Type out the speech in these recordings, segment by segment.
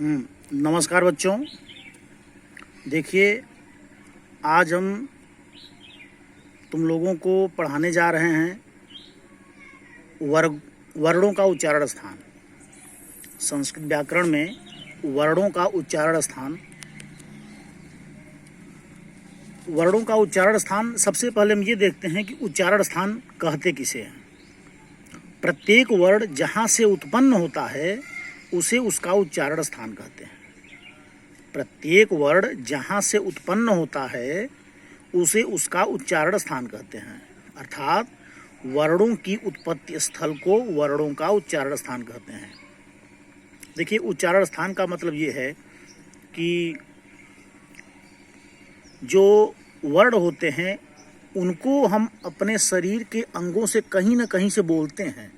नमस्कार बच्चों। देखिए, आज हम तुम लोगों को पढ़ाने जा रहे हैं वर्णों का उच्चारण स्थान। संस्कृत व्याकरण में वर्णों का उच्चारण स्थान। वर्णों का उच्चारण स्थान, सबसे पहले हम ये देखते हैं कि उच्चारण स्थान कहते किसे हैं। प्रत्येक वर्ण जहाँ से उत्पन्न होता है उसे उसका उच्चारण स्थान कहते हैं। प्रत्येक वर्ण जहाँ से उत्पन्न होता है उसे उसका उच्चारण स्थान कहते हैं। अर्थात वर्णों की उत्पत्ति स्थल को वर्णों का उच्चारण स्थान कहते हैं। देखिए, उच्चारण स्थान का मतलब ये है कि जो वर्ण होते हैं उनको हम अपने शरीर के अंगों से कहीं ना कहीं से बोलते हैं,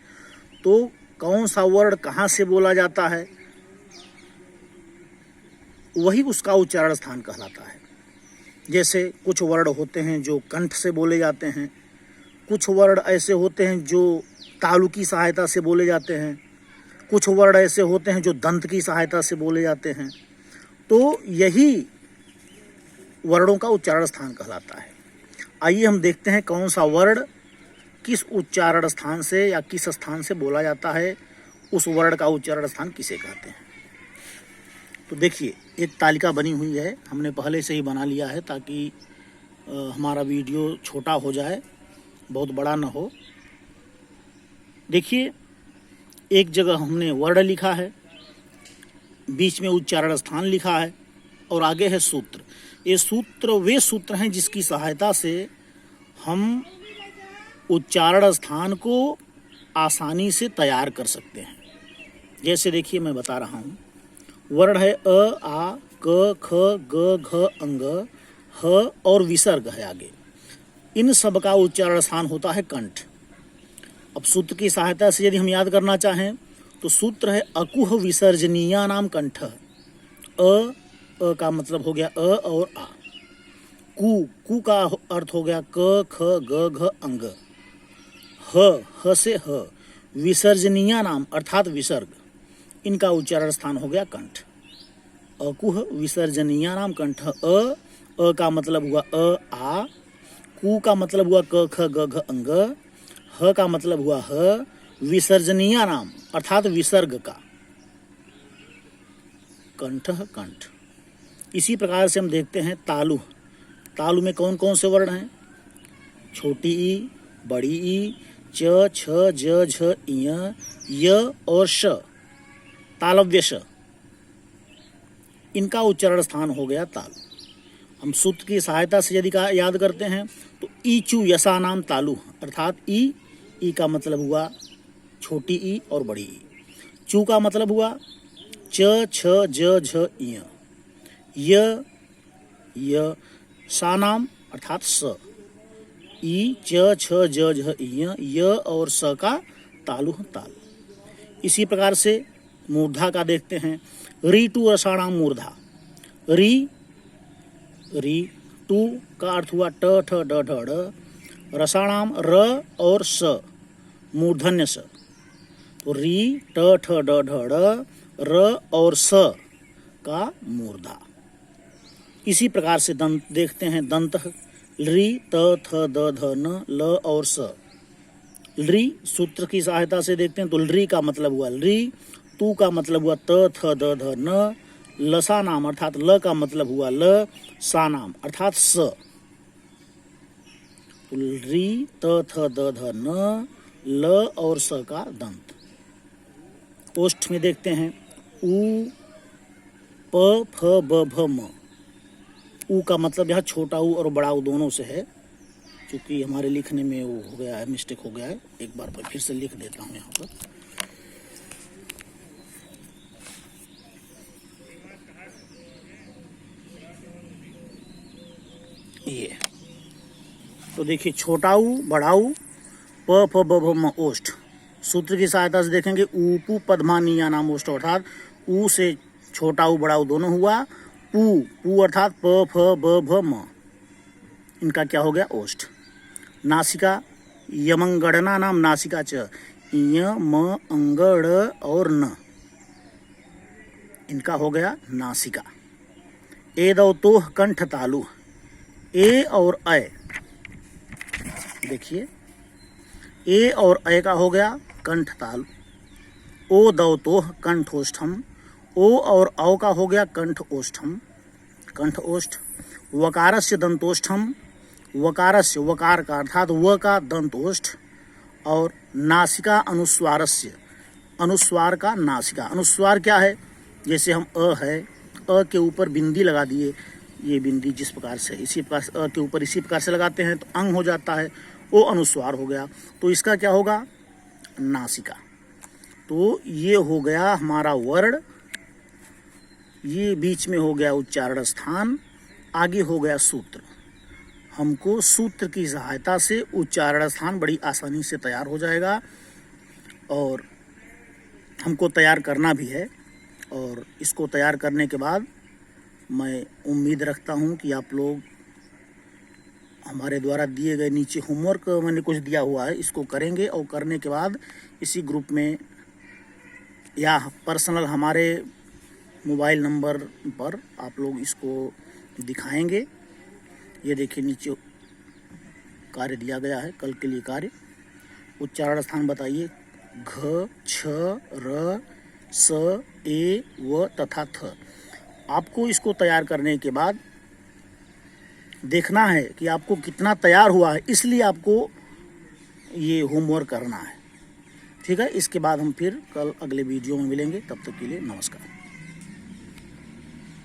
तो कौन सा वर्ण कहाँ से बोला जाता है वही उसका उच्चारण स्थान कहलाता है। जैसे कुछ वर्ण होते हैं जो कंठ से बोले जाते हैं, कुछ वर्ण ऐसे होते हैं जो तालु की सहायता से बोले जाते हैं, कुछ वर्ण ऐसे होते हैं जो दंत की सहायता से बोले जाते हैं। तो यही वर्णों का उच्चारण स्थान कहलाता है। आइए हम देखते हैं कौन सा वर्ण किस उच्चारण स्थान से या किस स्थान से बोला जाता है, उस वर्ण का उच्चारण स्थान किसे कहते हैं। तो देखिए, एक तालिका बनी हुई है, हमने पहले से ही बना लिया है ताकि हमारा वीडियो छोटा हो जाए, बहुत बड़ा ना हो। देखिए, एक जगह हमने वर्ण लिखा है, बीच में उच्चारण स्थान लिखा है और आगे है सूत्र। ये सूत्र वे सूत्र हैं जिसकी सहायता से हम उच्चारण स्थान को आसानी से तैयार कर सकते हैं। जैसे देखिए, मैं बता रहा हूँ, वर्ण है अ, आ, क, ख, ग, घ, अंग, ह और विसर्ग है आगे। इन सब का उच्चारण स्थान होता है कंठ। अब सूत्र की सहायता से यदि हम याद करना चाहें तो सूत्र है अकुह विसर्जनीया नाम कंठ। अ का मतलब हो गया अ और आ। कु का अर्थ हो गया क, ख, ग, घ, अंग। ह से ह, विसर्जनीय नाम अर्थात विसर्ग, इनका उच्चारण स्थान हो गया कंठ। अकुह विसर्जनीय नाम कंठ। अ का मतलब हुआ अ, आ। कु का मतलब हुआ क, ख, ग, घ, अंग। ह का मतलब हुआ ह, विसर्जनीय नाम अर्थात विसर्ग का, कंठ कंठ। इसी प्रकार से हम देखते हैं तालु। तालु में कौन कौन से वर्ण हैं? छोटी ई, बड़ी ई, च, छ, ज, झ, इय, य और श, तालव्य श, इनका उच्चारण स्थान हो गया तालु। हम सूत्र की सहायता से यदि का याद करते हैं तो ईचु यसा नाम तालु, अर्थात ई का मतलब हुआ छोटी ई और बड़ी ई। चू का मतलब हुआ च, छ, ज, झ, इय, य सा नाम अर्थात स, ई, च, छ, ज, झ, इय, य और स का तालु ताल। इसी प्रकार से मूर्धा का देखते हैं। री टू रसाणाम मूर्धा। री टू का अर्थ हुआ ट, ठ, ड, ढ, ड। रसाणाम र और स, मूर्धन्य स। तो री, ट, ठ, ड, ढ, ड, र और स का मूर्धा। इसी प्रकार से दंत देखते हैं। दंत री, त, थ, द, ध, न, ल और स। लृ सूत्र की सहायता से देखते हैं तो लृ का मतलब हुआ लृ। तू का मतलब हुआ त, थ, द, ध, न। लसा नाम अर्थात ल का मतलब हुआ ल। सा नाम अर्थात स। तो लृ, त, थ, द, ध, न, ल और स का दंत। ओष्ठ में देखते हैं उ, प, फ, ब, भ, म। उ का मतलब यहाँ छोटा ऊ और बड़ा ऊ दोनों से है, क्योंकि हमारे लिखने में वो हो गया है, मिस्टेक हो गया है। एक बार फिर से लिख देता हूँ यहाँ पर। ये तो देखिए, छोटा ऊ, बड़ा ऊ, प, फ, ब, भ, म, ओष्ठ। सूत्र की सहायता से देखेंगे ऊपू पद्मानिया नाम ओष्ठ, अर्थात ऊ से छोटा ऊ बड़ा ऊ दोनों हुआ। पू अर्थात प, फ, ब, भ, म, इनका क्या हो गया? ओष्ठ। नासिका यमंगड़ना नाम नासिका च, य, म, अंगड़ और न, इनका हो गया नासिका। ए दो तोह कंठ तालु, ए और अ, देखिए ए और अ का हो गया कंठ तालु। ओ दो तोह कंठोष्ठम, ओ और औ का हो गया कंठ ओष्ठम, कंठ ओष्ठ। वकारस्य दंतोष्ठम, वकारस्य वकार का अर्थात व का दंतोष्ठ। और नासिका अनुस्वारस्य, अनुस्वार का नासिका। अनुस्वार क्या है, जैसे हम अ है, अ के ऊपर बिंदी लगा दिए, ये बिंदी जिस प्रकार से इसी प्रकार से अ के ऊपर इसी प्रकार से लगाते हैं तो अंग हो जाता है, वो अनुस्वार हो गया। तो इसका क्या होगा, नासिका। तो ये हो गया हमारा वर्ण, ये बीच में हो गया उच्चारण स्थान, आगे हो गया सूत्र। हमको सूत्र की सहायता से उच्चारण स्थान बड़ी आसानी से तैयार हो जाएगा और हमको तैयार करना भी है। और इसको तैयार करने के बाद मैं उम्मीद रखता हूँ कि आप लोग हमारे द्वारा दिए गए नीचे होमवर्क मैंने कुछ दिया हुआ है, इसको करेंगे और करने के बाद इसी ग्रुप में या पर्सनल हमारे मोबाइल नंबर पर आप लोग इसको दिखाएंगे। ये देखिए नीचे कार्य दिया गया है, कल के लिए कार्य। उच्चारण स्थान बताइए, घ, छ, र, स, ए, व तथा थ। आपको इसको तैयार करने के बाद देखना है कि आपको कितना तैयार हुआ है, इसलिए आपको ये होमवर्क करना है। ठीक है, इसके बाद हम फिर कल अगले वीडियो में मिलेंगे। तब तक के लिए नमस्कार।